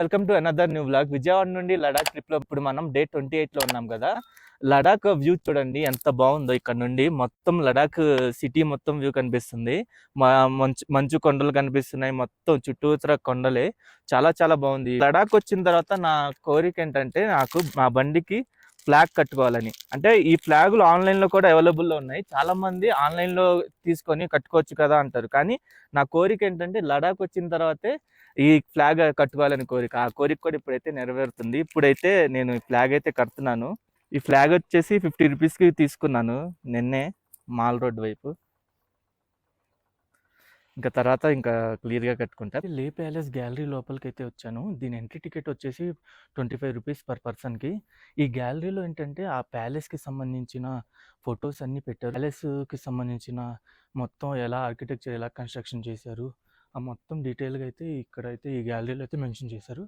Welcome to another new vlog. Vijayawada నుండి లడాక్ ట్రిప్లో ఇప్పుడు మనం డే 28లో ఉన్నాం కదా. లడాక్ వ్యూ చూడండి ఎంత బాగుందో. ఇక్కడ నుండి మొత్తం లడాక్ సిటీ మొత్తం వ్యూ కనిపిస్తుంది. మంచు మంచు కొండలు కనిపిస్తున్నాయి, మొత్తం చుట్టూతర కొండలే. చాలా చాలా బాగుంది. లడాక్ వచ్చిన తర్వాత నా కోరిక ఏంటంటే నాకు మా బండికి ఫ్లాగ్ కట్టుకోవాలని. అంటే ఈ ఫ్లాగులు ఆన్లైన్లో కూడా అవైలబుల్లో ఉన్నాయి. చాలా మంది ఆన్లైన్లో తీసుకొని కట్టుకోవచ్చు కదా అంటారు, కానీ నా కోరిక ఏంటంటే లడాక్ వచ్చిన తర్వాతే ఈ ఫ్లాగ్ కట్టుకోవాలని కోరిక. ఆ కోరిక కూడా ఇప్పుడైతే నెరవేరుతుంది. ఇప్పుడైతే నేను ఈ ఫ్లాగ్ అయితే కడుతున్నాను. ఈ ఫ్లాగ్ వచ్చేసి 50 రూపీస్కి తీసుకున్నాను నిన్నే, మాల్ రోడ్ వైపు. ఇంకా తర్వాత ఇంకా క్లియర్గా కట్టుకుంటా. లే ప్యాలెస్ గ్యాలరీ లోపలికి అయితే వచ్చాను. దీని ఎంట్రీ టికెట్ వచ్చేసి 25 రూపీస్ పర్ పర్సన్కి. ఈ గ్యాలరీలో ఏంటంటే ఆ ప్యాలెస్కి సంబంధించిన ఫొటోస్ అన్నీ పెట్టారు. ప్యాలెస్కి సంబంధించిన మొత్తం ఎలా ఆర్కిటెక్చర్ ఎలా కన్స్ట్రక్షన్ చేశారు ఆ మొత్తం డీటెయిల్గా అయితే ఇక్కడైతే ఈ గ్యాలరీలో అయితే మెన్షన్ చేశారు.